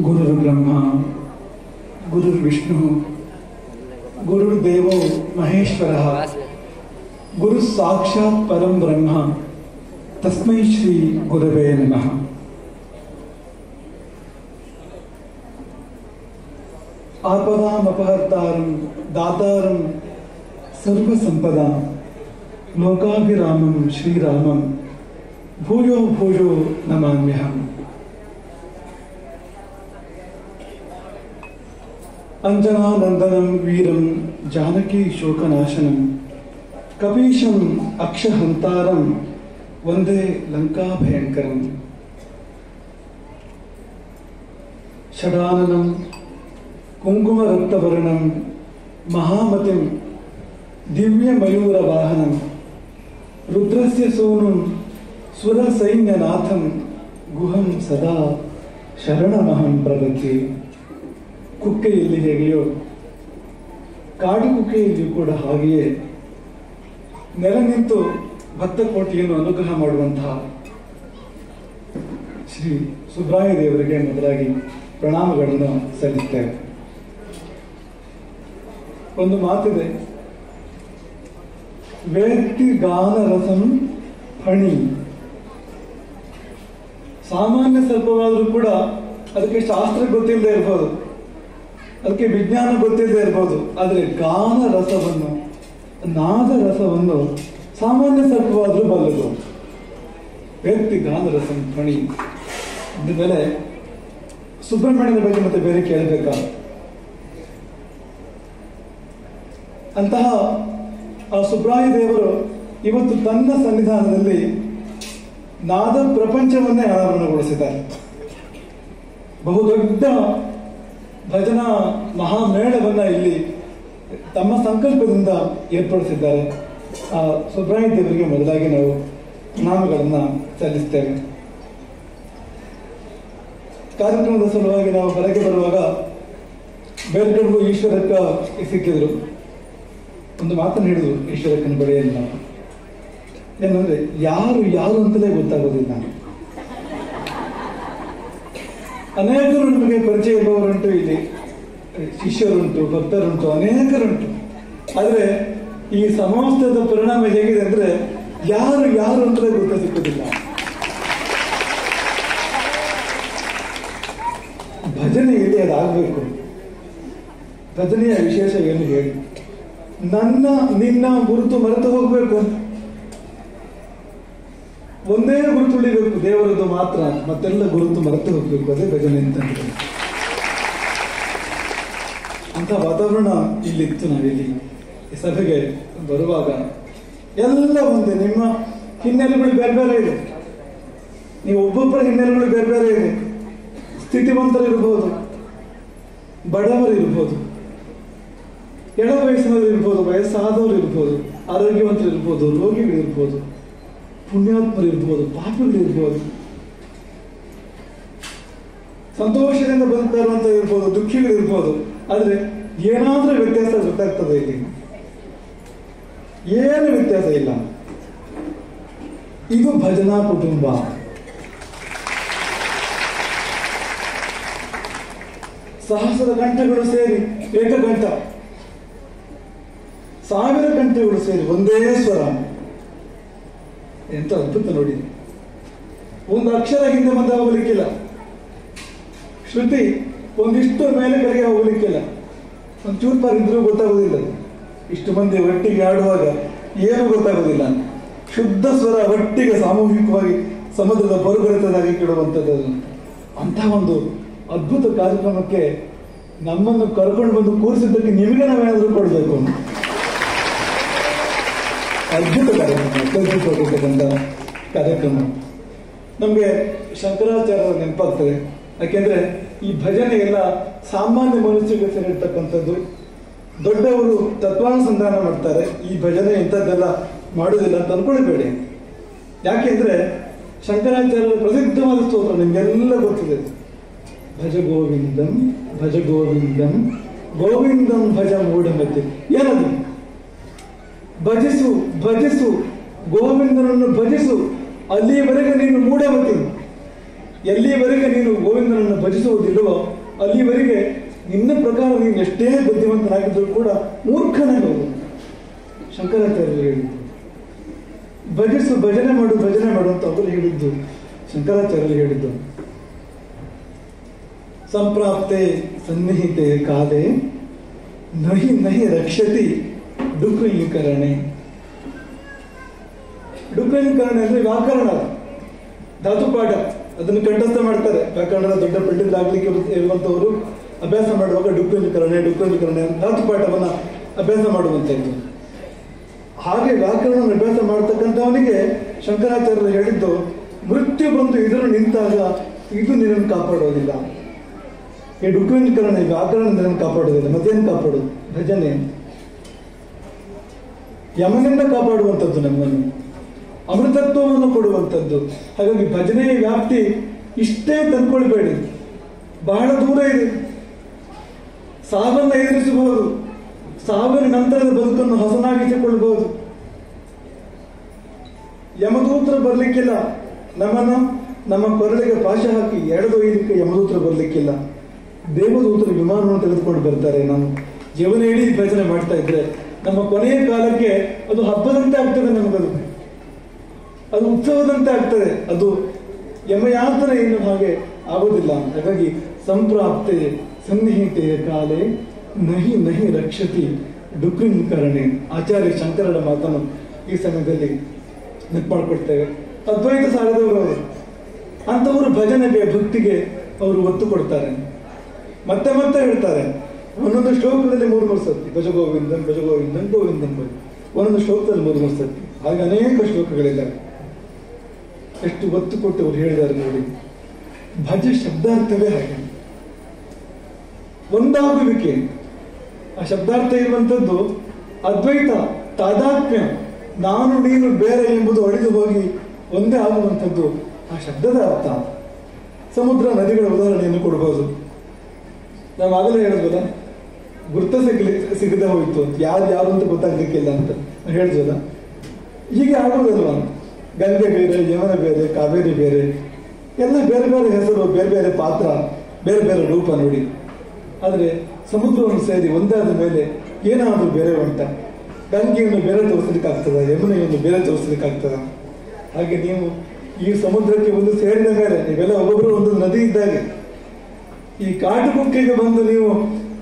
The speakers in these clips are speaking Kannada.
गुरुर्ब्रह्मा गुरुर्विष्णु गुरुर्देवो महेश्वरः गुरु साक्षात् परम ब्रह्म तस्मै श्री गुरवे नमः। आपदाम् अपहर्तारं दातारं सर्वसंपदां लोकाभिरामं श्रीरामं भूयो भूयो नमाम्यहम्। अंजनानंदनं वीरं जानकी शोकनाशनं कपीशम् अक्षहंतारं वंदे लंका भयंकरम्। षडाननं कुंकुमरक्तवर्णं महामतिं दिव्यमयूरवाहनं रुद्रस्य सूनुं सुरसैन्यनाथं गुहं सदा शरणमहं प्रपद्ये। ಕುಕ್ಕೆಯಲ್ಲಿ ಹೇಗೆಯೋ ಕಾಡು ಕುಕ್ಕೆಯಲ್ಲಿಯೂ ಕೂಡ ಹಾಗೆಯೇ ನೆಲ ನಿಂತು ಭಕ್ತ ಕೋಟಿಯನ್ನು ಅನುಗ್ರಹ ಮಾಡುವಂತಹ ಶ್ರೀ ಸುಬ್ರಾಯ ದೇವರಿಗೆ ಮೊದಲಾಗಿ ಪ್ರಣಾಮಗಳನ್ನು ಸಲ್ಲಿಸ್ತೇವೆ. ಒಂದು ಮಾತಿದೆ, ವ್ಯಕ್ತಿ ಗಾನ ರಸಂ ಫಣಿ. ಸಾಮಾನ್ಯ ಸ್ವಲ್ಪವಾದರೂ ಕೂಡ ಅದಕ್ಕೆ ಶಾಸ್ತ್ರ ಗೊತ್ತಿಲ್ಲದೆ ಇರ್ಬೋದು, ಅದಕ್ಕೆ ವಿಜ್ಞಾನ ಗೊತ್ತಿಲ್ಲದೆ ಇರ್ಬೋದು, ಆದರೆ ಗಾನ ರಸವನ್ನು ನಾದ ರಸವನ್ನು ಸಾಮಾನ್ಯ ಸ್ವಲ್ಪವಾದರೂ ಬಲ್ಲದು. ವ್ಯಕ್ತಿ ಗಾನ ರಸಂ ಫಣಿ ಅಂದಮೇಲೆ ಸುಬ್ರಹ್ಮಣ್ಯನ ಬಗ್ಗೆ ಮತ್ತೆ ಬೇರೆ ಕೇಳಬೇಕಾ? ಅಂತಹ ಆ ಸುಬ್ರಾಯ ದೇವರು ಇವತ್ತು ತನ್ನ ಸನ್ನಿಧಾನದಲ್ಲಿ ನಾದ ಪ್ರಪಂಚವನ್ನೇ ಅನಾವರಣಗೊಳಿಸಿದ್ದಾರೆ. ಬಹುದೊಡ್ಡ ಭಜನಾ ಮಹಾಮೇಳವನ್ನ ಇಲ್ಲಿ ತಮ್ಮ ಸಂಕಲ್ಪದಿಂದ ಏರ್ಪಡಿಸಿದ್ದಾರೆ. ಆ ಸುಬ್ರಾಯ ದೇವರಿಗೆ ಮೊದಲಾಗಿ ನಾವು ನಾಮಗಳನ್ನ ಸಲ್ಲಿಸ್ತೇವೆ. ಕಾರ್ಯಕ್ರಮದ ಸಲುವಾಗಿ ನಾವು ಹೊರಗೆ ಬರುವಾಗ ಬೇರ್ಗಡೆಗೂ ಈಶ್ವರಕ್ಕ ಸಿಕ್ಕಿದ್ರು. ಒಂದು ಮಾತನ್ನು ಹೇಳಿದ್ರು ಈಶ್ವರಕ್ಕನ ಬಳಿಯಲ್ಲಿ ನಾವು ಏನಂದ್ರೆ, ಯಾರು ಯಾರು ಅಂತಲೇ ಗೊತ್ತಾಗೋದಿಲ್ಲ. ಅನೇಕರು ನಮಗೆ ಪರಿಚಯ ಇರುವವರುಂಟು, ಇಲ್ಲಿ ಶಿಷ್ಯರುಂಟು, ಭಕ್ತರುಂಟು, ಅನೇಕರುಂಟು. ಆದರೆ ಈ ಸಮಸ್ತದ ಪರಿಣಾಮ ಹೇಗಿದೆ ಅಂದ್ರೆ ಯಾರು ಯಾರು ಅಂತಲೇ ಗೊತ್ತ ಸಿಕ್ಕುದಿಲ್ಲ. ಭಜನೆಯಲ್ಲಿ ಅದಾಗಬೇಕು. ಭಜನೆಯ ವಿಶೇಷ ಏನು ಹೇಳಿ, ನನ್ನ ನಿನ್ನ ಗುರುತು ಮರೆತು ಹೋಗ್ಬೇಕು. ಒಂದೇ ಗುರುತು ಉಳಿಬೇಕು, ದೇವರದ್ದು ಮಾತ್ರ, ಮತ್ತೆಲ್ಲ ಗುರುತು ಮರೆತು ಹೋಗ್ಬೇಕು. ಅದೇ ಭಜನೆ ಅಂತ. ಅಂತ ವಾತಾವರಣ ಇಲ್ಲಿತ್ತು. ನಾವಿಲ್ಲಿ ಈ ಸಭೆಗೆ ಬರುವಾಗ ಎಲ್ಲ ಒಂದೇ. ನಿಮ್ಮ ಹಿನ್ನೆಲೆಗಳು ಬೇರೆ ಬೇರೆ ಇದೆ, ನೀವು ಒಬ್ಬೊಬ್ಬರ ಹಿನ್ನೆಲೆಗಳು ಬೇರೆ ಬೇರೆ ಇದೆ. ಸ್ಥಿತಿವಂತರು ಇರ್ಬೋದು, ಬಡವರು ಇರ್ಬೋದು, ಎಳ ವಯಸ್ಸಿನವರು ಇರ್ಬೋದು, ವಯಸ್ಸಾದವರು ಇರ್ಬೋದು, ಆರೋಗ್ಯವಂತರು ಇರ್ಬೋದು, ರೋಗಿಗಳು ಇರ್ಬೋದು, ಪುಣ್ಯಾತ್ಮರು ಇರ್ಬೋದು, ಪಾಪಿಗಳು ಇರ್ಬೋದು, ಸಂತೋಷದಿಂದ ಬದುಕ್ತಾ ಇರುವಂತ ಇರ್ಬೋದು, ದುಃಖಿಗಳು ಇರ್ಬೋದು. ಆದ್ರೆ ಏನಾದ್ರೂ ವ್ಯತ್ಯಾಸ ಗೊತ್ತಾಗ್ತದೆ ಇಲ್ಲಿ? ಏನು ವ್ಯತ್ಯಾಸ ಇಲ್ಲ. ಇದು ಭಜನಾ ಕುಟುಂಬ. ಸಹಸ್ರ ಗಂಟೆಗಳು ಸೇರಿ ಏಕಗಂಟ, 1000 ಗಂಟೆಗಳು ಸೇರಿ ಒಂದೇ ಸ್ವರ. ಎಂತ ಅದ್ಭುತ ನೋಡಿ. ಒಂದು ಅಕ್ಷರ ಹಿಂದೆ ಮುಂದೆ ಹೋಗ್ಲಿಕ್ಕಿಲ್ಲ, ಶ್ರುತಿ ಒಂದಿಷ್ಟು ಮೇಲೆ ಕೆಳಗೆ ಹೋಗ್ಲಿಕ್ಕಿಲ್ಲ. ಒಂದು ಚೂರ್ಪಾರ್ ಇದ್ರೂ ಗೊತ್ತಾಗೋದಿಲ್ಲ. ಇಷ್ಟು ಮಂದಿ ಒಟ್ಟಿಗೆ ಆಡುವಾಗ ಏನು ಗೊತ್ತಾಗೋದಿಲ್ಲ. ಶುದ್ಧ ಸ್ವರ ಒಟ್ಟಿಗೆ ಸಾಮೂಹಿಕವಾಗಿ ಸಮುದ್ರದ ಬರುಗರೆತದಾಗಿ ಕೇಳುವಂಥದ್ದು. ಅಂತಹ ಒಂದು ಅದ್ಭುತ ಕಾರ್ಯಕ್ರಮಕ್ಕೆ ನಮ್ಮನ್ನು ಕರ್ಕೊಂಡು ಬಂದು ಕೂರಿಸಿದ್ದಕ್ಕೆ ನಿಮಗೆ ನಾವೇನಾದ್ರೂ ಕೊಡಬೇಕು. ಅದ್ಭುತ ಕಾರ್ಯಕ್ರಮ, ಕಾರ್ಯಕ್ರಮ. ನಮಗೆ ಶಂಕರಾಚಾರ್ಯರ ನೆನಪಾಗ್ತದೆ. ಯಾಕೆಂದ್ರೆ ಈ ಭಜನೆ ಎಲ್ಲ ಸಾಮಾನ್ಯ ಮನುಷ್ಯರಿಗೆ ಸೇರಿರ್ತಕ್ಕಂಥದ್ದು. ದೊಡ್ಡವರು ತತ್ವಾನುಸಂಧಾನ ಮಾಡ್ತಾರೆ, ಈ ಭಜನೆ ಇಂಥದ್ದೆಲ್ಲ ಮಾಡುವುದಿಲ್ಲ ಅಂತ ಅನ್ಕೊಳ್ಬೇಡಿ. ಯಾಕೆಂದ್ರೆ ಶಂಕರಾಚಾರ್ಯರ ಪ್ರಸಿದ್ಧವಾದ ಸ್ತೋತ್ರ ನಿಮ್ಗೆಲ್ಲ ಗೊತ್ತಿದೆ. ಭಜ ಗೋವಿಂದಂ ಭಜ ಗೋವಿಂದಂ ಗೋವಿಂದಂ ಭಜ ಮೂಢಮತಿ. ಏನದು? ಭಜಿಸು ಭಜಿಸು ಗೋವಿಂದನನ್ನು ಭಜಿಸು, ಅಲ್ಲಿಯವರೆಗೆ ನೀನು ಮೂಢಮತಿ. ಎಲ್ಲಿಯವರೆಗೆ ನೀನು ಗೋವಿಂದನನ್ನು ಭಜಿಸುವುದಿಲ್ಲವೋ ಅಲ್ಲಿವರೆಗೆ ನಿನ್ನ ಪ್ರಕಾರ ನೀನು ಎಷ್ಟೇ ಬುದ್ಧಿವಂತನಾಗಿದ್ದರೂ ಕೂಡ ಮೂರ್ಖನಾಗಿ ಹೋಗು. ಶಂಕರಾಚಾರ್ಯರು ಹೇಳಿದ್ದು. ಭಜಿಸು, ಭಜನೆ ಮಾಡು ಅಂತ ಅವರು ಹೇಳಿದ್ದು, ಶಂಕರಾಚಾರ್ಯರು ಹೇಳಿದ್ದು. ಸಂಪ್ರಾಪ್ತೆ ಸನ್ನಿಹಿತೆ ಕಾಲೆ ನಹಿ ನಹಿ ರಕ್ಷತಿ ಡುಕ್ರೀಕರಣೆ. ಡುಕ್ರೀಕರಣೆ ಅಂದ್ರೆ ವ್ಯಾಕರಣ, ಧಾತುಪಾಠ, ಅದನ್ನು ಕಂಠಸ್ಥ ಮಾಡ್ತಾರೆ. ವ್ಯಾಕರಣದ ದೊಡ್ಡ ಪಂಡಿತರಾಗ್ಲಿಕ್ಕೆ ಇರುವಂತವರು ಅಭ್ಯಾಸ ಮಾಡುವಾಗ ಡುಕ್ರೀಕರಣೆ ಧಾತುಪಾಠವನ್ನ ಅಭ್ಯಾಸ ಮಾಡುವಂಥದ್ದು. ಹಾಗೆ ವ್ಯಾಕರಣ ಅಭ್ಯಾಸ ಮಾಡ್ತಕ್ಕಂಥವನಿಗೆ ಶಂಕರಾಚಾರ್ಯರು ಹೇಳಿದ್ದು, ಮೃತ್ಯು ಬಂದು ಎದುರು ನಿಂತಾಗ ಇದು ನಿನ್ನನ್ನು ಕಾಪಾಡೋದಿಲ್ಲ. ಈ ಡುಕ್ರೀಕರಣ, ವ್ಯಾಕರಣ ನಿನ್ನನ್ನು ಕಾಪಾಡೋದಿಲ್ಲ. ಮತ್ತೇನು ಕಾಪಾಡೋದು? ಭಜನೆ ಯಮನಿಂದ ಕಾಪಾಡುವಂಥದ್ದು, ನಮ್ಮನ್ನು ಅಮೃತತ್ವವನ್ನು ಕೊಡುವಂಥದ್ದು. ಹಾಗಾಗಿ ಭಜನೆಯ ವ್ಯಾಪ್ತಿ ಇಷ್ಟೇ ತಂದ್ಕೊಳ್ಬೇಡಿ, ಬಹಳ ದೂರ ಇದೆ. ಸಾವನ್ನು ಎದುರಿಸಬಹುದು, ಸಾವಿನ ನಂತರದ ಬದುಕನ್ನು ಹಸನಾಗಿಸಿಕೊಳ್ಳಬಹುದು. ಯಮದೂತರು ಬರ್ಲಿಕ್ಕಿಲ್ಲ, ನಮ್ಮನ್ನು ನಮ್ಮ ಕೊರಳಿಗೆ ಪಾಶ ಹಾಕಿ ಎಳೆದೊಯ್ಯಲಿಕ್ಕೆ ಯಮದೂತರು ಬರ್ಲಿಕ್ಕಿಲ್ಲ. ದೇವದೂತರು ವಿಮಾನವನ್ನು ತೆಗೆದುಕೊಂಡು ಬರ್ತಾರೆ. ನಾವು ಜೀವನ ಇಡೀ ಭಜನೆ ಮಾಡ್ತಾ ಇದ್ರೆ ನಮ್ಮ ಕೊನೆಯ ಕಾಲಕ್ಕೆ ಅದು ಹಬ್ಬದಂತೆ ಆಗ್ತದೆ, ನಮಗದು ಅದು ಉತ್ಸವದಂತೆ ಆಗ್ತದೆ. ಅದು ಯಮಯಾತನೆ ಏನು ಹಾಗೆ ಆಗುವುದಿಲ್ಲ. ಹಾಗಾಗಿ ಸಂಪ್ರಾಪ್ತೆ ಸನ್ನಿಹಿತೆಯ ಕಾಲೆ ನಹಿ ನಹಿ ರಕ್ಷತಿ ಡುಕ್ರೀಕರಣೆ. ಆಚಾರ್ಯ ಶಂಕರರ ಮಾತನ್ನು ಈ ಸಮಯದಲ್ಲಿ ನೆನಪಾಡ್ಕೊಳ್ತೇವೆ. ಅದ್ವೈತ ಸಾರದವರು ಅವರು, ಅಂಥವರು ಭಜನೆಗೆ ಭಕ್ತಿಗೆ ಅವರು ಒತ್ತು ಕೊಡ್ತಾರೆ. ಮತ್ತೆ ಮತ್ತೆ ಹೇಳ್ತಾರೆ, ಒಂದೊಂದು ಶ್ಲೋಕದಲ್ಲಿ 3 ಸತಿ ಭಜಗೋವಿಂದನ್ ಭಜಗೋವಿಂದನ್ ಗೋವಿಂದನ್ ಭಜ, ಒಂದೊಂದು ಶ್ಲೋಕದಲ್ಲಿ 3 ಸತಿ. ಹಾಗೆ ಅನೇಕ ಶ್ಲೋಕಗಳಿದ್ದಾರೆ. ಎಷ್ಟು ಒತ್ತು ಕೊಟ್ಟು ಅವರು ಹೇಳಿದ್ದಾರೆ ನೋಡಿ. ಭಜ ಶಬ್ದಾರ್ಥವೇ ಹಾಗೆ, ಒಂದಾಗುವಿಕೆ. ಆ ಶಬ್ದಾರ್ಥ ಇರುವಂಥದ್ದು ಅದ್ವೈತ, ತಾದಾತ್ಮ್ಯ, ನಾನು ನೀನು ಬೇರೆ ಎಂಬುದು ಅಳಿದು ಹೋಗಿ ಒಂದೇ ಆಗುವಂಥದ್ದು ಆ ಶಬ್ದದ ಅರ್ಥ. ಸಮುದ್ರ ನದಿಗಳ ಉದಾಹರಣೆಯನ್ನು ಕೊಡಬಹುದು. ನಾವು ಆಗಲೇ ಹೇಳಿದ್ವಲ್ಲ, ಗುರ್ತ ಸಿಗದೆ ಹೋಯ್ತು ಅಂತ, ಯಾರು ಅಂತ ಗೊತ್ತಾಗ್ಲಿಕ್ಕಿಲ್ಲ ಅಂತ ಹೇಳಿದ್ವಲ್ಲ. ಹೀಗೆ ಆಗೋದಲ್ವ? ಗಂಗೆ ಬೇರೆ, ಯಮನ ಬೇರೆ, ಕಾವೇರಿ ಬೇರೆ, ಎಲ್ಲ ಬೇರೆ ಬೇರೆ ಹೆಸರು, ಬೇರೆ ಬೇರೆ ಪಾತ್ರ, ಬೇರೆ ಬೇರೆ ರೂಪ ನೋಡಿ. ಆದರೆ ಸಮುದ್ರವನ್ನು ಸೇರಿ ಒಂದಾದ ಮೇಲೆ ಏನಾದರೂ ಬೇರೆ ಉಂಟ? ಗಂಗೆಯನ್ನು ಬೇರೆ ತೋರಿಸ್ಲಿಕ್ಕಾಗ್ತದ? ಯಮುನೆಯನ್ನು ಬೇರೆ ತೋರಿಸ್ಲಿಕ್ಕಾಗ್ತದ? ಹಾಗೆ ನೀವು ಈ ಸಮುದ್ರಕ್ಕೆ ಒಂದು ಸೇರಿದ ಮೇಲೆ ನೀವೆಲ್ಲ ಒಬ್ಬೊಬ್ಬರು ಒಂದು ನದಿ ಇದ್ದಾಗೆ. ಈ ಕಾಟುಕುಕ್ಕೆಗೆ ಬಂದು ನೀವು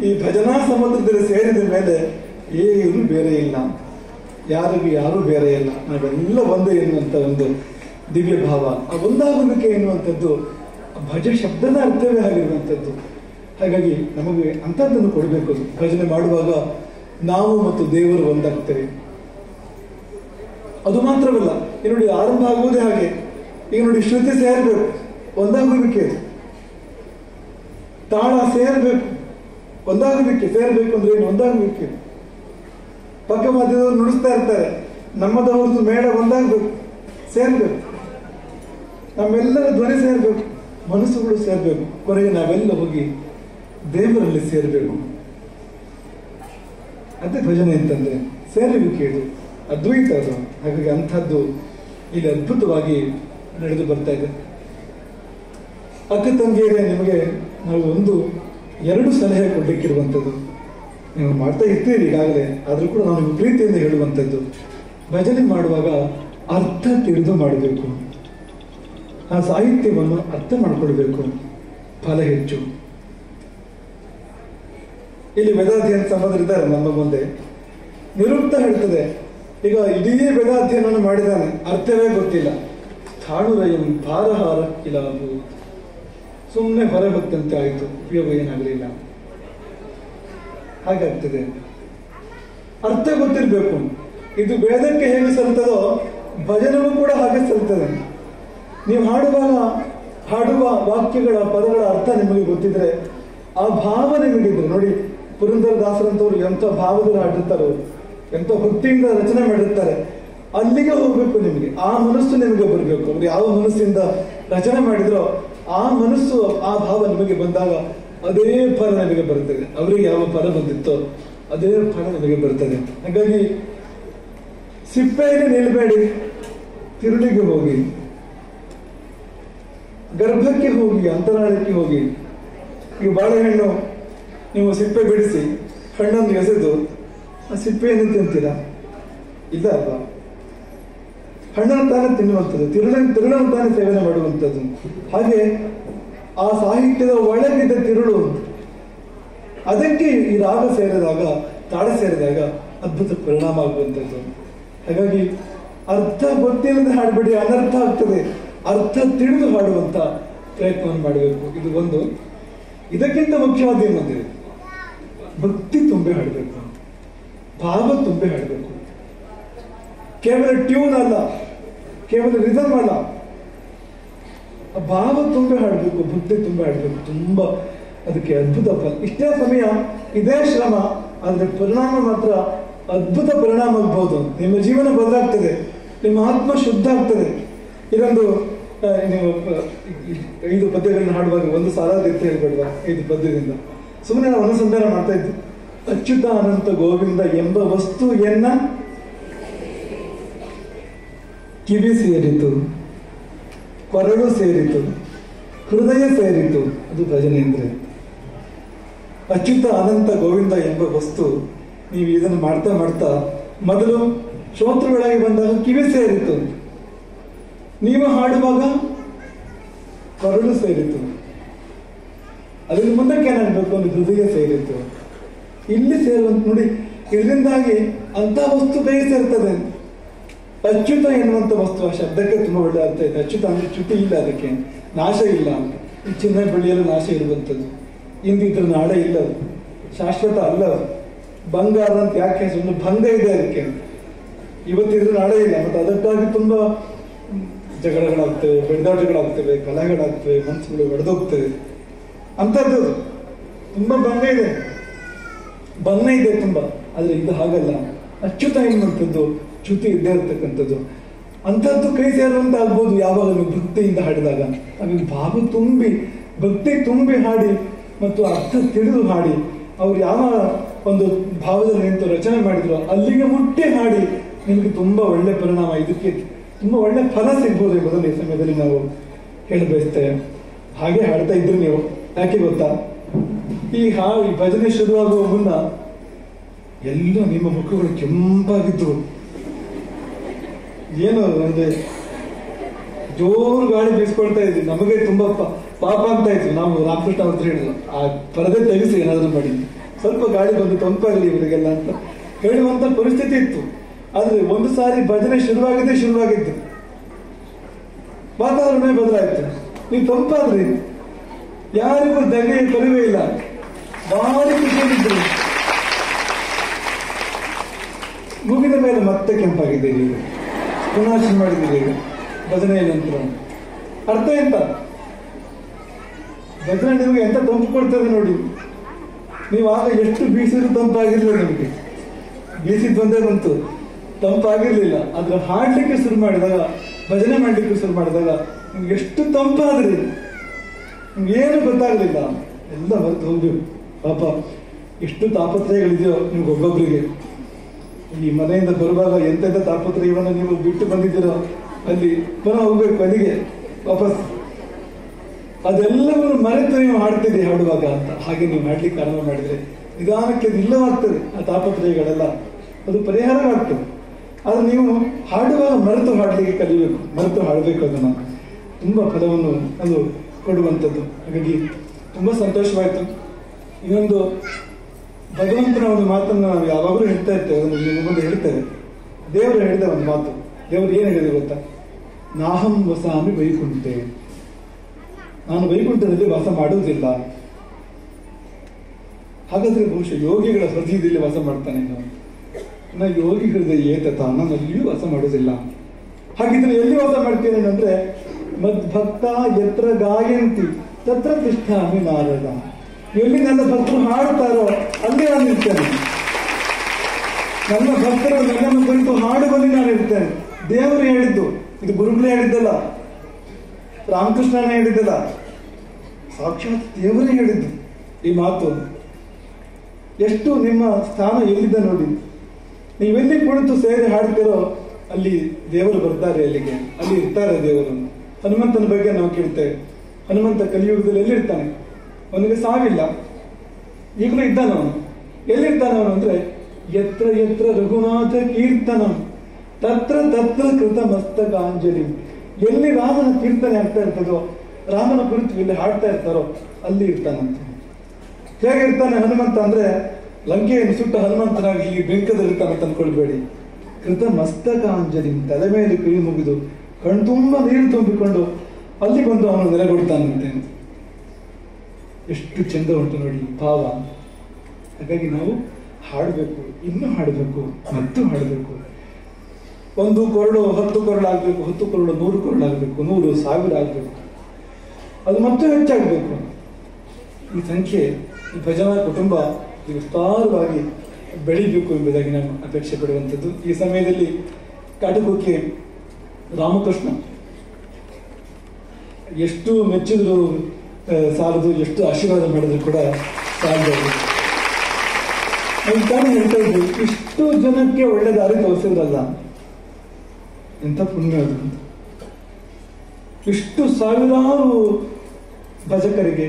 ಈ ಭಜನಾ ಸಮುದ್ರದಲ್ಲಿ ಸೇರಿದ ಮೇಲೆ ಏನು ಬೇರೆ ಇಲ್ಲ, ಯಾರಿಗೂ ಯಾರೂ ಬೇರೆ ಇಲ್ಲ, ನಾವೆಲ್ಲ ಒಂದೇ ಎನ್ನುವಂಥ ಒಂದು ದಿವ್ಯ ಭಾವ, ಆ ಒಂದಾಗುವಿಕೆ ಎನ್ನುವಂಥದ್ದು ಭಜ ಶಬ್ದದ ಅರ್ಥವೇ ಆಗಿರುವಂಥದ್ದು. ಹಾಗಾಗಿ ನಮಗೆ ಅಂಥದ್ದನ್ನು ಕೊಡಬೇಕು. ಭಜನೆ ಮಾಡುವಾಗ ನಾವು ಮತ್ತು ದೇವರು ಒಂದಾಗ್ತೇವೆ. ಅದು ಮಾತ್ರವಲ್ಲ, ಈ ನೋಡಿ ಆರಂಭ ಆಗುವುದೇ ಹಾಗೆ. ಈಗ ನೋಡಿ, ಶ್ರುತಿ ಸೇರಬೇಕು, ಒಂದಾಗುವಿಕೆ. ತಾಳ ಸೇರಬೇಕು, ಒಂದಾಗುವಿಕೆ. ಸೇರಬೇಕು ಅಂದ್ರೆ ಏನು? ಒಂದಾಗುವಿಕೆ. ಪಕ್ಕ ಮಧ್ಯದವರು ನುಡಿಸ್ತಾ ಇರ್ತಾರೆ, ನಮ್ಮದವ್ರದ್ದು ಮೇಳ ಒಂದಾಗಬೇಕು, ಸೇರ್ಬೇಕು. ನಮ್ಮೆಲ್ಲರ ಧ್ವನಿ ಸೇರ್ಬೇಕು, ಮನಸ್ಸುಗಳು ಸೇರ್ಬೇಕು. ಕೊನೆಗೆ ನಾವೆಲ್ಲ ಹೋಗಿ ದೇವರಲ್ಲಿ ಸೇರಬೇಕು. ಅದೇ ಭಜನೆ ಅಂತಂದ್ರೆ ಸೇರುವಿಕೆ, ಇದು ಅದ್ವೈತ ಅದು. ಹಾಗಾಗಿ ಅಂಥದ್ದು ಇಲ್ಲಿ ಅದ್ಭುತವಾಗಿ ನಡೆದು ಬರ್ತಾ ಇದೆ. ಅಕ್ಕ ತಂಗಿಯರೇ, ನಿಮಗೆ ನಾವು 1-2 ಸಲಹೆ ಕೊಡ್ಲಿಕ್ಕಿರುವಂಥದ್ದು. ನೀವು ಮಾಡ್ತಾ ಇರ್ತೀರಿ ಈಗಾಗಲೇ, ಆದರೂ ಕೂಡ ನಾವು ಪ್ರೀತಿಯಿಂದ ಹೇಳುವಂಥದ್ದು, ಭಜನೆ ಮಾಡುವಾಗ ಅರ್ಥ ತಿಳಿದು ಮಾಡಬೇಕು. ಆ ಸಾಹಿತ್ಯವನ್ನು ಅರ್ಥ ಮಾಡಿಕೊಳ್ಬೇಕು, ಫಲ ಹೆಚ್ಚು. ಇಲ್ಲಿ ವೇದಾಧ್ಯಯನ ಸಂಬಂಧರಿದ್ದಾರೆ ನಮ್ಮ ಮುಂದೆ. ನಿರುಕ್ತ ಹೇಳ್ತದೆ, ಈಗ ಇಡೀ ವೇದಾಧ್ಯಯನವನ್ನು ಮಾಡಿದಾನೆ, ಅರ್ಥವೇ ಗೊತ್ತಿಲ್ಲ. ಸ್ಥಾಣುರಯಂ ಭಾರಹಾರ ಕಿಲಾಬು, ಸುಮ್ಮನೆ ಹೊರಬತ್ತಂತೆ ಆಯಿತು, ಉಪಯೋಗ ಏನಾಗಲಿಲ್ಲ. ಹಾಗಾಗ್ತದೆ. ಅರ್ಥ ಗೊತ್ತಿರಬೇಕು. ಇದು ವೇದಕ್ಕೆ ಹೇಗೆ ಸಲ್ತದೋ ಭಜನೆಗೂ ಕೂಡ ಹಾಗೆ ಸಲ್ತದೆ. ನೀವು ಹಾಡುವ ವಾಕ್ಯಗಳ ಪದಗಳ ಅರ್ಥ ನಿಮಗೆ ಗೊತ್ತಿದ್ರೆ, ಆ ಭಾವ ನಿಮಗಿದ್ರೆ ನೋಡಿ. ಪುರಂದರದಾಸರಂತವ್ರು ಎಂಥ ಭಾವದಲ್ಲಿ ಹಾಡಿರ್ತಾರೆ, ಎಂಥ ಭಕ್ತಿಯಿಂದ ರಚನೆ ಮಾಡಿರ್ತಾರೆ. ಅಲ್ಲಿಗೆ ಹೋಗ್ಬೇಕು ನಿಮಗೆ, ಆ ಮನಸ್ಸು ನಿಮಗೆ ಬರಬೇಕು. ಅವ್ರು ಯಾವ ಮನಸ್ಸಿಂದ ರಚನೆ ಮಾಡಿದ್ರೋ ಆ ಮನಸ್ಸು, ಆ ಭಾವ ನಿಮಗೆ ಬಂದಾಗ ಅದೇ ಫಲ ನಿಮಗೆ ಬರ್ತದೆ. ಅವರಿಗೆ ಯಾವ ಫಲ ಬಂದಿತ್ತೋ ಅದೇ ಫಲ ನಿಮಗೆ ಬರ್ತದೆ. ಹಾಗಾಗಿ ಸಿಪ್ಪೆಗೆ ನಿಲ್ಬೇಡಿ, ತಿರುಳಿಗೆ ಹೋಗಿ, ಗರ್ಭಕ್ಕೆ ಹೋಗಿ, ಅಂತರಾಳಕ್ಕೆ ಹೋಗಿ, ಈಗ ಬಾಳೆಹಣ್ಣು ನೀವು ಸಿಪ್ಪೆ ಬಿಡಿಸಿ ಹಣ್ಣನ್ನು ಎಸೆದು ಆ ಸಿಪ್ಪೆಯನ್ನು ತಿಂತೀರಾ? ಇಲ್ಲ ಅಲ್ವಾ? ಹಣ್ಣನ್ನು ತಾನೇ ತಿನ್ನುವಂಥದ್ದು, ತಿರುಳನ್ನು ತಾನೇ ಸೇವನೆ ಮಾಡುವಂಥದ್ದು. ಹಾಗೆ ಆ ಸಾಹಿತ್ಯದ ಒಳಗಿದ್ದ ತಿರುಳು, ಅದಕ್ಕೆ ಈ ರಾಗ ಸೇರಿದಾಗ, ತಾಳ ಸೇರಿದಾಗ ಅದ್ಭುತ ಪರಿಣಾಮ ಆಗುವಂಥದ್ದು. ಹಾಗಾಗಿ ಅರ್ಥ ಗೊತ್ತಿಲ್ಲದೆ ಹಾಡಬೇಡಿ, ಅನರ್ಥ ಆಗ್ತದೆ. ಅರ್ಥ ತಿಳಿದು ಹಾಡುವಂತ ಪ್ರಯತ್ನವನ್ನು ಮಾಡಬೇಕು. ಇದು ಒಂದು. ಇದಕ್ಕಿಂತ ಮುಖ್ಯವಾದ ಏನಂದ್ರೆ ಭಕ್ತಿ ತುಂಬಿ ಹಾಡಬೇಕು, ಭಾವ ತುಂಬಿ ಹಾಡಬೇಕು. ಕೇವಲ ಟ್ಯೂನ್ ಅಲ್ಲ, ಕೇವಲ ರಿದಮ್ ಅಲ್ಲ, ಭಾವ ತುಂಬಿ ಹಾಡಬೇಕು, ಭಕ್ತಿ ತುಂಬಿ ಹಾಡಬೇಕು. ತುಂಬಾ ಅದಕ್ಕೆ ಅದ್ಭುತ ಫಲ. ಇಷ್ಟೇ ಸಮಯ, ಇದೇ ಶ್ರಮ, ಆದ್ರೆ ಪರಿಣಾಮ ಮಾತ್ರ ಅದ್ಭುತ ಪರಿಣಾಮ ಆಗ್ಬಹುದು. ನಿಮ್ಮ ಜೀವನ ಬದಲಾಗ್ತದೆ, ನಿಮ್ಮ ಆತ್ಮ ಶುದ್ಧ ಆಗ್ತದೆ. ಇದೊಂದು ನೀವು 5 ಪದ್ಯಗಳನ್ನ ಹಾಡುವಾಗ ಒಂದು ಸಾಲಾದ ಎತ್ತ ಹೇಳ್ಬೇಡುವ 5 ಪದ್ಯದಿಂದ ಸುಮ್ಮನೆ ನಾವು ಅನುಸಂಧಾನ ಮಾಡ್ತಾ ಇದ್ವಿ. ಅಚ್ಯುತ ಅನಂತ ಗೋವಿಂದ ಎಂಬ ವಸ್ತು ಎನ್ನ ಕಿವಿ ಸೇರಿತು, ಕೊರಳು ಸೇರಿತು, ಹೃದಯ ಸೇರಿತು. ಅದು ಭಜನೆ ಅಂದ್ರೆ. ಅಚ್ಯುತ ಅನಂತ ಗೋವಿಂದ ಎಂಬ ವಸ್ತು, ನೀವು ಇದನ್ನು ಮಾಡ್ತಾ ಮಾಡ್ತಾ ಮೊದಲು ಶ್ರೋತೃಗಳಾಗಿ ಬಂದಾಗ ಕಿವಿ ಸೇರಿತು, ನೀವು ಹಾಡುವಾಗ ಕೊರಳು ಸೇರಿತು, ಅದರಿಂದ ಮುಂದಕ್ಕೆ ಏನಾಗಬೇಕು ಅಂದ್ರೆ ಹೃದಯ ಸೇರಿತು. ಇಲ್ಲಿ ಸೇರುವಂತ ನೋಡಿ, ಇದರಿಂದಾಗಿ ಅಂತ ವಸ್ತು ಕೈ ಸೇರ್ತದೆ. ಅಚ್ಯುತ ಎನ್ನುವಂತ ವಸ್ತು, ಆ ಶಬ್ದಕ್ಕೆ ತುಂಬಾ ಒಳ್ಳೆ ಅರ್ಥ ಇದೆ. ಅಚ್ಯುತ ಅಂದ್ರೆ ಚ್ಯುತಿ ಇಲ್ಲ, ಅದಕ್ಕೆ ನಾಶ ಇಲ್ಲ ಅಂತ. ಈ ಚಿನ್ನ ಬೆಳ್ಳಿಯಲ್ಲೂ ನಾಶ ಇರುವಂಥದ್ದು, ಇಂದಿದ್ರ ನಾಳೆ ಇಲ್ಲ, ಶಾಶ್ವತ ಅಲ್ಲ. ಬಂಗಾರ ಅಂತ ಯಾಕೆ ಹೆಸರು? ಭಂಗ ಇದೆ ಅದಕ್ಕೆ. ಇವತ್ತಿದ್ರೆ ನಾಳೆ ಇಲ್ಲ. ಮತ್ತೆ ಅದಕ್ಕಾಗಿ ತುಂಬಾ ಜಗಳಗಳಾಗ್ತವೆ, ಬೆಳೆದಾಟಗಳಾಗ್ತವೆ, ಕಲಹಗಳಾಗ್ತವೆ, ಮನಸ್ಸುಗಳು ಒಡೆದೋಗ್ತವೆ. ಅಂಥದ್ದು ತುಂಬಾ ಭಂಗ ಇದೆ, ಬಣ್ಣ ಇದೆ ತುಂಬಾ. ಆದ್ರೆ ಇದು ಹಾಗಲ್ಲ. ಅಚ್ಯುತ ಎನ್ನುವಂಥದ್ದು ಚ್ಯುತಿ ಇದ್ದೇ ಇರ್ತಕ್ಕಂಥದ್ದು. ಅಂಥದ್ದು ಕೈ ಸೇರುವಂತ ಆಗ್ಬೋದು ಯಾವಾಗ ನೀವು ಭಕ್ತಿಯಿಂದ ಹಾಡಿದಾಗ. ನಮಗೆ ಭಾವ ತುಂಬಿ, ಭಕ್ತಿ ತುಂಬಿ ಹಾಡಿ ಮತ್ತು ಅರ್ಥ ತಿಳಿದು ಹಾಡಿ, ಅವ್ರು ಯಾವ ಒಂದು ಭಾವದಲ್ಲಿ ನಿಂತು ರಚನೆ ಮಾಡಿದ್ರು ಅಲ್ಲಿಗೆ ಮುಟ್ಟಿ ಹಾಡಿ, ನಿಮಗೆ ತುಂಬಾ ಒಳ್ಳೆ ಪರಿಣಾಮ, ಇದಕ್ಕೆ ತುಂಬಾ ಒಳ್ಳೆ ಫಲ ಸಿಗ್ಬೋದು ಎಂಬುದನ್ನು ಈ ಸಮಯದಲ್ಲಿ ನಾವು ಹೇಳಿ ಬಯಸ್ತೇವೆ. ಹಾಗೆ ಹಾಡ್ತಾ ಇದ್ರು ನೀವು. ಯಾಕೆ ಗೊತ್ತಾ? ಈ ಭಜನೆ ಶುರುವಾಗುವ ಮುನ್ನ ಎಲ್ಲ ನಿಮ್ಮ ಮುಖಗಳು ಕೆಂಪಾಗಿದ್ದು, ಏನು ಅಂದ್ರೆ ಜೋರು ಗಾಳಿ ಬೀಸ್ಕೊಳ್ತಾ ಇದ್ವಿ. ನಮಗೆ ತುಂಬಾ ಪಾಪ ಅಂತ ಇತ್ತು. ನಾವು ರಾಮಕೃಷ್ಣ ಅವ್ರ ಹೇಳಿದ್ರು, ಆ ಪರದೆ ತೆಗೆಸಿ ಏನಾದ್ರು ಮಾಡಿ, ಸ್ವಲ್ಪ ಗಾಳಿ ಬಂದು ತಂಪಾಗಲಿ ಇವರಿಗೆಲ್ಲ ಅಂತ ಹೇಳುವಂತ ಪರಿಸ್ಥಿತಿ ಇತ್ತು. ಆದ್ರೆ ಒಂದು ಸಾರಿ ಭಜನೆ ಶುರುವಾಗಿದ್ದು ವಾತಾವರಣವೇ ಬದಲಾಯಿತು. ನೀವು ತಂಪಾದ್ರಿ, ಯಾರಿಗೂ ದಗೆಯ ಕೊರವೇ ಇಲ್ಲ, ಭಾರಿ ಖುಷಿಯಾಗಿದ್ರು. ಮುಗಿದ ಮೇಲೆ ಮತ್ತೆ ಕೆಂಪಾಗಿದ್ದೀರಿ, ಈಗ ಪುನಃ ಶುರು ಮಾಡಿದ್ದೀರಿ ಭಜನೆಯ ನಂತರ. ಅರ್ಥ ಎಂತ? ಭಜನೆ ನಿಮಗೆ ಎಂತ ತಂಪು ಕೊಡ್ತದೆ ನೋಡಿ. ನೀವು ಆಗ ಎಷ್ಟು ಬೀಸಿದ್ರು ತಂಪಾಗಿರ್ಲಿಲ್ಲ, ನಿಮಗೆ ಬೀಸಿದ್ ಒಂದೇ ಬಂತು, ತಂಪಾಗಿರ್ಲಿಲ್ಲ. ಆದ್ರೆ ಹಾಡ್ಲಿಕ್ಕೆ ಶುರು ಮಾಡಿದಾಗ, ಭಜನೆ ಮಾಡ್ಲಿಕ್ಕೆ ಶುರು ಮಾಡಿದಾಗ ನಿಮ್ಗೆ ಎಷ್ಟು ತಂಪಾದ್ರಿ, ನಿಮ್ಗೆ ಏನು ಗೊತ್ತಾಗ್ಲಿಲ್ಲ, ಎಲ್ಲ ಮರೆತು ಹೋಗ್ಬೇಕು. ಪಾಪ ಎಷ್ಟು ತಾಪತ್ರಯಗಳಿದೆಯೋ ನಿಮ್ಗೆ ಒಬ್ಬೊಬ್ಬರಿಗೆ. ಈ ಮನೆಯಿಂದ ಬರುವಾಗ ಎಂತೆಂಥ ತಾಪತ್ರಯವನ್ನು ನೀವು ಬಿಟ್ಟು ಬಂದಿದ್ದೀರೋ ಅಲ್ಲಿ ಪುನಃ ಹೋಗ್ಬೇಕು ಅಲ್ಲಿಗೆ ವಾಪಸ್. ಅದೆಲ್ಲವನ್ನು ಮರೆತು ನೀವು ಹಾಡ್ತೀರಿ ಹಾಡುವಾಗ ಅಂತ. ಹಾಗೆ ನೀವು ಹಾಡ್ಲಿಕ್ಕೆ ಆರಂಭ ಮಾಡಿದ್ರೆ ನಿಧಾನಕ್ಕೆ ಇಲ್ಲವಾಗ್ತದೆ ಆ ತಾಪತ್ರಯಗಳೆಲ್ಲ, ಅದು ಪರಿಹಾರವಾಗ್ತದೆ. ಆದ್ರೆ ನೀವು ಹಾಡುವಾಗ ಮರೆತು ಹಾಡ್ಲಿಕ್ಕೆ ಕಲಿಬೇಕು, ಮರೆತು ಹಾಡಬೇಕು. ಅದನ್ನು ತುಂಬಾ ಫಲವನ್ನು ಅದು ಕೊಡುವಂಥದ್ದು. ಹಾಗಾಗಿ ತುಂಬಾ ಸಂತೋಷವಾಯಿತು. ಇನ್ನೊಂದು ಭಗವಂತನ ಒಂದು ಮಾತನ್ನು ನಾವು ಯಾವಾಗಲೂ ಹೇಳ್ತಾ ಇರ್ತೇವೆ, ಅದನ್ನು ನಿಮ್ಮ ಮುಂದೆ ಹೇಳ್ತೇವೆ. ದೇವರು ಹೇಳಿದ ಒಂದು ಮಾತು. ದೇವರು ಏನು ಹೇಳಿದೆ ಗೊತ್ತಾ? ನಾಹಂ ವಸಾಮಿ ವೈಕುಂಠೆ, ನಾನು ವೈಕುಂಠದಲ್ಲಿ ವಾಸ ಮಾಡುವುದಿಲ್ಲ. ಹಾಗಾದ್ರೆ ಬಹುಶಃ ಯೋಗಿಗಳ ಹೃದಯದಲ್ಲಿ ವಾಸ ಮಾಡ್ತಾನೆ. ನಾ ಯೋಗಿ ಹೃದಯ ಏತತ, ನಾನು ಅಲ್ಲಿಯೂ ವಾಸ ಮಾಡುವುದಿಲ್ಲ. ಹಾಗಿದ್ರೆ ಎಲ್ಲಿ ವಾಸ ಮಾಡ್ತೇನೆ ಅಂದ್ರೆ, ಮದ್ಭಕ್ತ ಯತ್ರ ಗಾಯಂತಿ ತತ್ರ ತಿಷ್ಠಾಮಿ ನಾರದ. ಎಲ್ಲಿ ನನ್ನ ಭಕ್ತರು ಹಾಡುತ್ತಾರೋ ಅಲ್ಲಿ ನಾನು ಇರ್ತೇನೆ. ನನ್ನ ಭಕ್ತರು ನನ್ನನ್ನು ಕುರಿತು ಹಾಡುವಲ್ಲಿ ನಾನು ಇರ್ತೇನೆ. ದೇವರು ಹೇಳಿದ್ದು, ಇದು ಗುರುಗಳೇ ಹೇಳಿದ್ದಲ್ಲ, ರಾಮಕೃಷ್ಣನೇ ಹೇಳಿದ್ದಲ್ಲ, ಸಾಕ್ಷಾತ್ ದೇವರೇ ಹೇಳಿದ್ದು ಈ ಮಾತು. ಎಷ್ಟು ನಿಮ್ಮ ಸ್ಥಾನ ಎಲ್ಲಿದೆ ನೋಡಿ. ನೀವೆಲ್ಲಿ ಕುಳಿತು ಸೇರಿ ಹಾಡ್ತೀರೋ ಅಲ್ಲಿ ದೇವರು ಬರ್ತಾರೆ, ಅಲ್ಲಿಗೆ ಅಲ್ಲಿ ಇರ್ತಾರೆ ದೇವರು. ಹನುಮಂತನ ಬಗ್ಗೆ ನಾವು ಕೇಳ್ತೇವೆ. ಹನುಮಂತ ಕಲಿಯುಗದಲ್ಲಿ ಎಲ್ಲಿರ್ತಾನೆ? ಅವನಿಗೆ ಸಾವಿಲ್ಲ, ಈಗಲೂ ಇದ್ದಾನ ಅವನು. ಎಲ್ಲಿರ್ತಾನೆ ಅವನು ಅಂದ್ರೆ ಯತ್ರ ಯತ್ರ ರಘುನಾಥ ಕೀರ್ತನಂ ತತ್ರ ತತ್ರ ಕೃತ ಮಸ್ತಕಾಂಜಲಿ. ಎಲ್ಲಿ ರಾಮನ ಕೀರ್ತನೆ ಆಗ್ತಾ ಇರ್ತದೋ, ರಾಮನ ಕುರಿತು ಇಲ್ಲಿ ಹಾಡ್ತಾ ಇರ್ತಾರೋ ಅಲ್ಲಿ ಇರ್ತಾನಂತೆ. ಹೇಗಿರ್ತಾನೆ ಹನುಮಂತ ಅಂದ್ರೆ ಲಂಕೆಯನ್ನು ಸುಟ್ಟ ಹನುಮಂತನಾಗಿ ಇಲ್ಲಿ ಬೆಂಕದಲ್ಲಿರ್ತಾನೆ ತಂದ್ಕೊಳ್ಬೇಡಿ. ಕೃತ ಮಸ್ತಕಾಂಜಲಿ, ತಲೆ ಮೇಲೆ ಕೈ ಮುಗಿದು ಕಣ್ತುಂಬ ನೀರು ತುಂಬಿಕೊಂಡು ಅಲ್ಲಿ ಬಂದು ಅವನು ನೆಲೆಗೊಡ್ತಾನಂತೆ. ಎಷ್ಟು ಚಂದ ಉಂಟು ನೋಡಿ ಭಾವ. ಹಾಗಾಗಿ ನಾವು ಹಾಡಬೇಕು, ಇನ್ನೂ ಹಾಡಬೇಕು, ಮತ್ತು ಹಾಡಬೇಕು. 1 ಕೊರಡು 10 ಕೊರಡು ಆಗ್ಬೇಕು, 10 ಕೊರಡು 100 ಕೊರಡು ಆಗ್ಬೇಕು, 100 1000 ಆಗ್ಬೇಕು, ಅದು ಮತ್ತೆ ಹೆಚ್ಚಾಗಬೇಕು. ಈ ಸಂಖ್ಯೆ, ಈ ಭಜನಾ ಕುಟುಂಬ ವಿಸ್ತಾರವಾಗಿ ಬೆಳಿಬೇಕು ಎಂಬುದಾಗಿ ನಾನು ಅಪೇಕ್ಷೆ ಪಡುವಂಥದ್ದು. ಈ ಸಮಯದಲ್ಲಿ ಕಾಟುಕೋಕೆ ರಾಮಕೃಷ್ಣ ಎಷ್ಟು ಮೆಚ್ಚಿದ್ರು ಸಾಲದು, ಎಷ್ಟು ಆಶೀರ್ವಾದ ಮಾಡಿದ್ರು ಕೂಡ ಸಾಲದು. ನಾನು ಹೇಳ್ತಾ ಇದ್ದು, ಇಷ್ಟು ಜನಕ್ಕೆ ಒಳ್ಳೆ ದಾರಿ ತೋರಿಸಿದ್ರಲ್ಲ, ಎಂಥ ಪುಣ್ಯ ಅದು. ಇಷ್ಟು ಸಾವಿರಾರು ಭಜಕರಿಗೆ,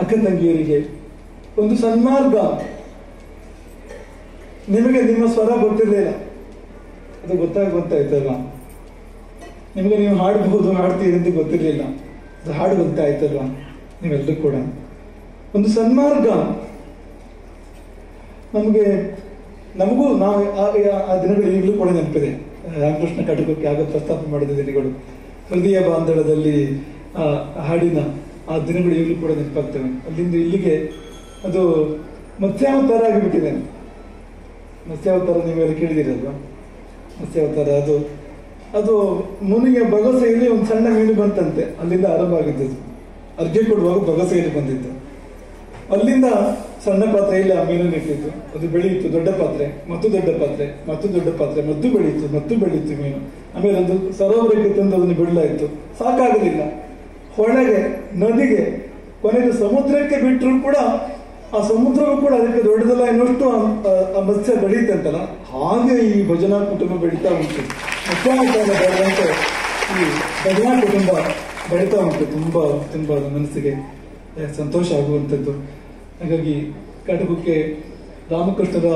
ಅಕ್ಕ ತಂಗಿಯರಿಗೆ ಒಂದು ಸನ್ಮಾರ್ಗ. ನಿಮಗೆ ನಿಮ್ಮ ಸ್ವರ ಗೊತ್ತಿರಲಿಲ್ಲ, ಅದು ಗೊತ್ತಾಯ್ತಲ್ವಾ? ನಿಮಗೆ ನೀವು ಹಾಡಬಹುದು, ಹಾಡ್ತೀರಿ ಅಂತ ಗೊತ್ತಿರಲಿಲ್ಲ, ಅದು ಹಾಡು ಗೊತ್ತಾಯ್ತಲ್ವಾ? ನೀವೆಲ್ಲರೂ ಕೂಡ ಒಂದು ಸನ್ಮಾರ್ಗ. ನಮಗೂ ನಾವು ಆ ದಿನಗಳು ಈಗಲೂ ಕೂಡ ನೆನಪಿದೆ. ರಾಮಕೃಷ್ಣ ಕಾಟುಕೋಕೆ ಆಗ ಪ್ರಸ್ತಾಪ ಮಾಡಿದ ದಿನಗಳು, ಹೃದಯ ಬಾಂಧಳದಲ್ಲಿ ಹಾಡಿನ ಆ ದಿನಗಳು ಈಗಲೂ ಕೂಡ ನೆನಪಾಗ್ತವೆ. ಅಲ್ಲಿಂದ ಇಲ್ಲಿಗೆ ಅದು ಮತ್ಸ್ಯಾವತಾರ ಆಗಿಬಿಟ್ಟಿದೆ. ಮತ್ಸ್ಯಾವತಾರ ನೀವೆಲ್ಲ ಕೇಳಿದಿರಲ್ವಾ? ಮತ್ಸ್ಯಾವತಾರ ಅದು ಮುನಿಗೆ ಬಗಸೆಯಲ್ಲಿ ಒಂದು ಸಣ್ಣ ಮೀನು ಬಂತಂತೆ, ಅಲ್ಲಿಂದ ಆರಂಭ ಆಗಿದ್ದದು. ಅರ್ಘ್ಯ ಕೊಡುವಾಗ ಬಗಸೆಯಲ್ಲಿ ಬಂದಿದ್ದು, ಅಲ್ಲಿಂದ ಸಣ್ಣ ಪಾತ್ರೆಯಲ್ಲಿ ಆ ಮೀನನ್ನು ಇಟ್ಟಿದ್ದು, ಅದು ಬೆಳೆಯಿತು, ದೊಡ್ಡ ಪಾತ್ರೆ, ಮತ್ತು ದೊಡ್ಡ ಪಾತ್ರೆ, ಮತ್ತು ದೊಡ್ಡ ಪಾತ್ರೆ, ಮತ್ತು ಬೆಳೀತು ಮೀನು. ಆಮೇಲೆ ಒಂದು ಸರೋವರಕ್ಕೆ ತಂದು ಅದನ್ನು ಬಿಡಲಾಯಿತು, ಸಾಕಾಗಲಿಲ್ಲ. ಹೊಳೆಗೆ, ನದಿಗೆ, ಕೊನೆಗೆ ಸಮುದ್ರಕ್ಕೆ ಬಿಟ್ಟರು ಕೂಡ ಆ ಸಮುದ್ರವೂ ಕೂಡ ಅದಕ್ಕೆ ದೊಡ್ಡದಲ್ಲ ಎನ್ನುವಷ್ಟು ಆ ಮತ್ಸ್ಯ ಬೆಳೀತಂತಲ್ಲ, ಹಾಗೆ ಈ ಭಜನಾ ಕುಟುಂಬ ಬೆಳೀತಾ ಉಂಟು. ಬೆಳೆದಂತೆ ಈ ಭಜನಾ ಕುಟುಂಬ ಬೆಳೀತಾ ಉಂಟು. ತುಂಬಾ ತುಂಬಾ ಮನಸ್ಸಿಗೆ ಸಂತೋಷ ಆಗುವಂಥದ್ದು. ಹಾಗಾಗಿ ಕಾಟುಕೋಕೆ ರಾಮಕೃಷ್ಣರ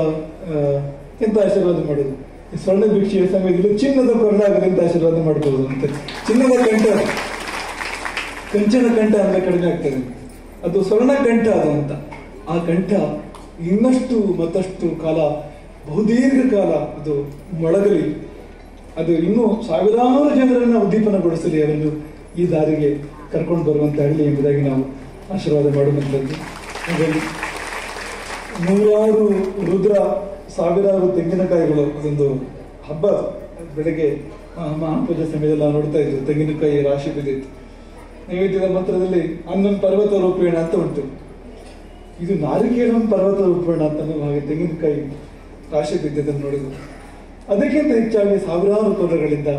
ಎಂತ ಆಶೀರ್ವಾದ ಮಾಡೋದು, ಈ ಸ್ವರ್ಣ ಭಿಕ್ಷೆಯ ಸಮಯದಲ್ಲಿ ಚಿನ್ನದ ಕೊರಳಾಗಲಿ ಅಂತ ಆಶೀರ್ವಾದ ಮಾಡಬಹುದು ಅಂತ. ಚಿನ್ನದ ಕಂಚನ ಕಂಠ ಅಂದ್ರೆ ಕಡಿಮೆ ಆಗ್ತದೆ, ಅದು ಸ್ವರ್ಣ ಕಂಠ ಅದು ಅಂತ. ಆ ಕಂಠ ಇನ್ನಷ್ಟು ಮತ್ತಷ್ಟು ಕಾಲ, ಬಹುದೀರ್ಘ ಕಾಲ ಅದು ಮೊಳಗಲಿ, ಅದು ಇನ್ನೂ ಸಾವಿರಾರು ಜನರನ್ನ ಉದ್ದೀಪನಗೊಳಿಸಲಿ, ಅವರನ್ನು ಈ ದಾರಿಗೆ ಕರ್ಕೊಂಡು ಬರುವಂತ ಹಳ್ಳಿ ಎಂಬುದಾಗಿ ನಾವು ಆಶೀರ್ವಾದ ಮಾಡುವಂಥದ್ದು. ಹಾಗಾಗಿ 100 ರುದ್ರ, 1000 ತೆಂಗಿನಕಾಯಿಗಳು, ಅದೊಂದು ಹಬ್ಬ. ಬೆಳಗ್ಗೆ ಮಹಾಪೂಜೆ ಸಮಯದಲ್ಲಿ ನಾವು ನೋಡ್ತಾ ಇದ್ವಿ, ತೆಂಗಿನಕಾಯಿ ರಾಶಿ ಬಿದ್ದಿತ್ತು. ನೈವೇದ್ಯದ ಮಂತ್ರದಲ್ಲಿ ಅನ್ನೊಂದು ಪರ್ವತ ರೂಪೇಣ ಅಂತ ಉಂಟು, ಇದು ನಾರಿಕೇಳಂ ಪರ್ವತ ರೂಪೇಣ ಅಂತ ಹಾಗೆ ತೆಂಗಿನಕಾಯಿ ರಾಶಿ ಬಿದ್ದದನ್ನು ನೋಡಿದ್ರು. ಅದಕ್ಕಿಂತ ಹೆಚ್ಚಾಗಿ ಸಾವಿರಾರು ಕೊರಗಳಿಂದ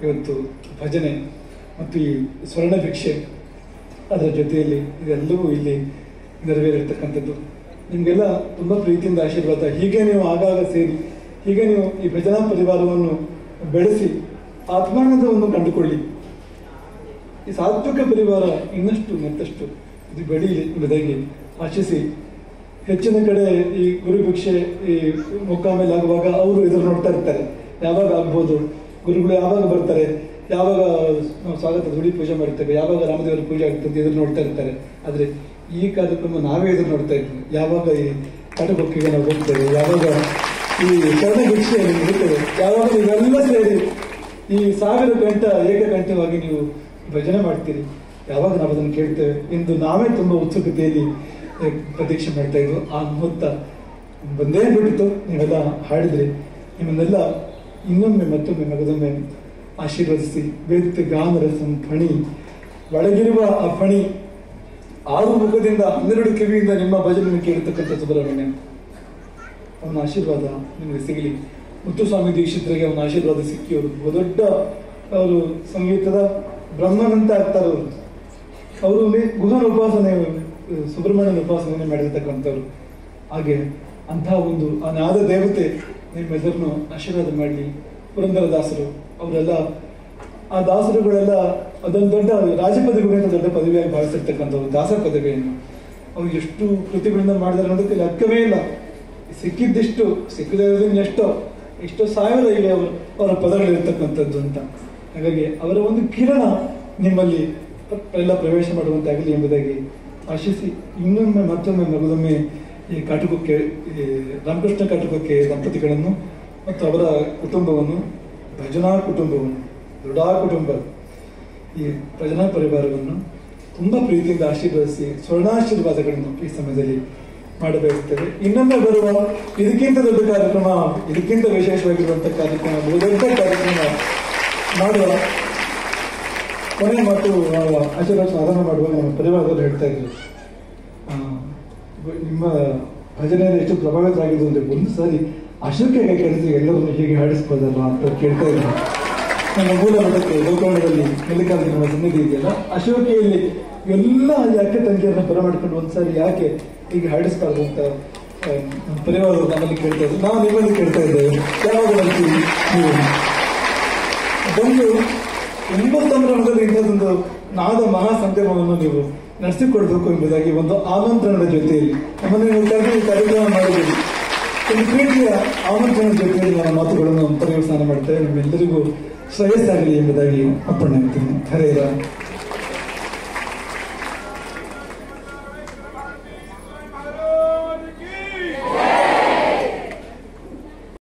ಇವತ್ತು ಭಜನೆ ಮತ್ತು ಈ ಸ್ವರ್ಣ ಭಿಕ್ಷೆ, ಅದರ ಜೊತೆಯಲ್ಲಿ ಇದೆಲ್ಲವೂ ಇಲ್ಲಿ ನೆರವೇರಿರ್ತಕ್ಕಂಥದ್ದು. ನಿಮಗೆಲ್ಲ ತುಂಬ ಪ್ರೀತಿಯಿಂದ ಆಶೀರ್ವಾದ. ಹೀಗೆ ನೀವು ಆಗಾಗ ಸೇರಿ, ಹೀಗೆ ನೀವು ಈ ಭಜನಾ ಪರಿವಾರವನ್ನು ಬೆಳೆಸಿ ಆತ್ಮಾನಂದವನ್ನು ಕಂಡುಕೊಳ್ಳಿ. ಈ ಸಾತ್ವಿಕ ಪರಿವಾರ ಇನ್ನಷ್ಟು ಮತ್ತಷ್ಟು ಇದು ಬೆಳೀಲಿ ಎಂಬುದಾಗಿ ಆಶಿಸಿ, ಹೆಚ್ಚಿನ ಕಡೆ ಈ ಗುರು ಭಿಕ್ಷೆ ಈ ಮೊಕ್ಕಾಮೇಲೆ ಆಗುವಾಗ ಅವರು ಎದುರು ನೋಡ್ತಾ ಇರ್ತಾರೆ, ಯಾವಾಗ ಆಗ್ಬೋದು, ಗುರುಗಳು ಯಾವಾಗ ಬರ್ತಾರೆ, ಯಾವಾಗ ನಾವು ಸ್ವಾಗತ ಧೂಳಿ ಪೂಜೆ ಮಾಡ್ತೇವೆ, ಯಾವಾಗ ರಾಮದೇವರ ಪೂಜೆ ಆಗ್ತದೆ ಎದುರು ನೋಡ್ತಾ ಇರ್ತಾರೆ. ಆದರೆ ಈ ಕಾರ್ಯಕ್ರಮ ನಾವೇ ಎದುರು ನೋಡ್ತಾ ಇದ್ವಿ, ಯಾವಾಗ ಈ ಕಾಟುಕೋಕೆಗೆ ನಾವು ಹೋಗ್ತೇವೆ, ಯಾವಾಗ ಈ ಸ್ವರ್ಣ ಭಿಕ್ಷೆ ಇರ್ತದೆ, ಯಾವಾಗ ನೀವೆಲ್ಲ ಸೇರಿ ಈ 1000 ಗಂಟ ಏಕಕಂಠವಾಗಿ ನೀವು ಭಜನೆ ಮಾಡ್ತೀರಿ, ಯಾವಾಗ ನಾವು ಅದನ್ನು ಕೇಳ್ತೇವೆ ಎಂದು ನಾವೇ ತುಂಬ ಉತ್ಸುಕತೆಯಲ್ಲಿ ಪ್ರತೀಕ್ಷೆ ಮಾಡ್ತಾ ಇದ್ವು. ಆ ಮುಹೂರ್ತ ಬಂದೇ ಬಿಟ್ಟಿತು. ನೀವೆಲ್ಲ ಹಾಡಿದ್ರಿ. ನಿಮ್ಮನ್ನೆಲ್ಲ ಇನ್ನೊಮ್ಮೆ ಮತ್ತೊಮ್ಮೆ ಮಗದೊಮ್ಮೆ ಆಶೀರ್ವದಿಸಿ, ವೇದಿತ ಗಾನರಸಂ ಫಣಿ, ಒಳಗಿರುವ ಆ ಫಣಿ 6 ಮುಖದಿಂದ 12 ಕಿವಿಯಿಂದ ನಿಮ್ಮ ಭಜನೆ ಕೇಳಿರ್ತಕ್ಕಂಥ ಸುಬ್ರಹ್ಮಣ್ಯ, ಅವನ ಆಶೀರ್ವಾದ ನಿಮಗೆ ಸಿಗಲಿ. ಮುತ್ತುಸ್ವಾಮಿ ದೀಕ್ಷಿತರಿಗೆ ಅವನ ಆಶೀರ್ವಾದ ಸಿಕ್ಕಿ ಅವರು ಬಹುದೊಡ್ಡ ಅವರು ಸಂಗೀತದ ಬ್ರಹ್ಮನಂತ ಆಗ್ತಾರೆ. ಅವರು ಗುಹನ ಉಪಾಸನೆ, ಸುಬ್ರಹ್ಮಣ್ಯನ ಉಪಾಸನೆ ಮಾಡಿರ್ತಕ್ಕಂಥವ್ರು. ಹಾಗೆ ಅಂತಹ ಒಂದು ಅನಾದ ದೇವತೆ ನಿಮ್ಮೆಲ್ಲರನ್ನು ಆಶೀರ್ವಾದ ಮಾಡಲಿ. ಪುರಂದರ ದಾಸರು ಅವರೆಲ್ಲ, ಆ ದಾಸರುಗಳೆಲ್ಲ ಅದೊಂದು ದೊಡ್ಡ ರಾಜಪದವಿಗಿಂತ ದೊಡ್ಡ ಪದವಿಯಾಗಿ ಭಾವಿಸಿರ್ತಕ್ಕಂಥವ್ರು ದಾಸ ಪದವಿಯನ್ನು ಅವ್ರು ಎಷ್ಟು ಕೃತಿಗಳಿಂದ ಮಾಡಿದಾರೆ ಅನ್ನೋದಕ್ಕೆ ಲೆಕ್ಕವೇ ಇಲ್ಲ. ಸಿಕ್ಕಿದ್ದಿಷ್ಟು, ಸಿಕ್ಕಿದ ಎಷ್ಟೋ ಸಾವಿರ ಈಗ ಅವರ ಪದಗಳಿರ್ತಕ್ಕಂಥದ್ದು ಅಂತ. ಹಾಗಾಗಿ ಅವರ ಒಂದು ಕಿರಣ ನಿಮ್ಮಲ್ಲಿ ಎಲ್ಲ ಪ್ರವೇಶ ಮಾಡುವಂತಾಗಲಿ ಎಂಬುದಾಗಿ ಆಶಿಸಿ, ಇನ್ನೊಮ್ಮೆ ಮತ್ತೊಮ್ಮೆ ಮಗದೊಮ್ಮೆ ಈ ಕಾಟುಕೊಕ್ಕೆ ರಾಮಕೃಷ್ಣ ಕಾಟುಕೊಕ್ಕೆ ದಂಪತಿಗಳನ್ನು ಮತ್ತು ಅವರ ಕುಟುಂಬವನ್ನು, ಭಜನಾ ಕುಟುಂಬವನ್ನು, ದೃಢ ಕುಟುಂಬ, ಈ ಭಜನಾ ಪರಿವಾರವನ್ನು ತುಂಬ ಪ್ರೀತಿಯಿಂದ ಆಶೀರ್ವದಿಸಿ ಸ್ವರ್ಣಾಶೀರ್ವಾದಗಳನ್ನು ಈ ಸಮಯದಲ್ಲಿ ಮಾಡಬಯಸುತ್ತೇವೆ. ಇನ್ನೊಮ್ಮೆ ಬರುವ ಇದಕ್ಕಿಂತ ದೊಡ್ಡ ಕಾರ್ಯಕ್ರಮ, ಇದಕ್ಕಿಂತ ವಿಶೇಷವಾಗಿರುವಂತಹ ಕಾರ್ಯಕ್ರಮ, ದೊಡ್ಡ ಕಾರ್ಯಕ್ರಮ ಮಾಡುವ ಕೊನೆ ಮತ್ತು ಆಶೀರ್ವಾದ ಸಾಧನೆ ಮಾಡುವಾಗ ನಮ್ಮ ಪರಿವಾರದಲ್ಲಿ ಹೇಳ್ತಾ ಇದ್ರು, ನಿಮ್ಮ ಭಜನೆಯಲ್ಲಿ ಎಷ್ಟು ಪ್ರಭಾವಿತರಾಗಿದ್ದು ಅಂದರೆ ಒಂದು ಸಾರಿ ಅಶೋಕಿಗೆ ಕರೆಸಿ ಎಲ್ಲರನ್ನು ಹೀಗೆ ಹಾಡಿಸ್ಬೋದಲ್ಲ ಅಂತ ಕೇಳ್ತಾ ಇದ್ರು. ನಮ್ಮ ಮೂಲ ಮಠಕ್ಕೆ ಗೋಕರ್ಣದಲ್ಲಿ ಮಲ್ಲಿಕಾರ್ಜುನ ಸನ್ನಿಧಿ ಇದೆಯಲ್ಲ, ಅಶೋಕಿಯಲ್ಲಿ ಎಲ್ಲ ಅಕ್ಕ ತಂಗಿಯರನ್ನ ಬರಮಾಡ್ಕೊಂಡು ಒಂದ್ಸಾರಿ ಯಾಕೆ ಹೀಗೆ ಹಾಡಿಸ್ಬಾರ್ದು ಅಂತ ಪರಿವಾರವರು ನಮ್ಮಲ್ಲಿ ಕೇಳ್ತಾ ಇದ್ರು. ನಾವು ನಿಮ್ಮಲ್ಲಿ ಕೇಳ್ತಾ ಇದ್ದೇವೆ, ಯಾವಾಗ ಬರ್ತೀವಿ ನೀವು ಬಂದು ತುಂಬ ಸಂಭ್ರಮದಲ್ಲಿ ಇಂಥದ್ದೊಂದು ನಾದ ಮಹಾ ಸಂಗಮವನ್ನು ನೀವು ನಡೆಸಿಕೊಡ್ಬೇಕು ಎಂಬುದಾಗಿ ಒಂದು ಆಮಂತ್ರಣದ ಜೊತೆಯಲ್ಲಿ ನಮ್ಮನ್ನು ನೀವು ಕರೆದು ಕಾರ್ಯಕ್ರಮ ಮಾಡಿದ್ದೀವಿ. ಒಂದು ಪ್ರೀತಿಯ ಆಮಂತ್ರಣದ ಜೊತೆಯಲ್ಲಿ ನನ್ನ ಮಾತುಗಳನ್ನು ಪರ್ಯವಸಾನ ಮಾಡ್ತೇವೆ. ನಮ್ಮೆಲ್ಲರಿಗೂ ಶ್ರೇಯಸ್ಸಾಗಲಿ ಎಂಬುದಾಗಿ ಅಪ್ಪಣೆ ಮಾಡ್ತೀನಿ. ಹರೇ ರಾಮ್.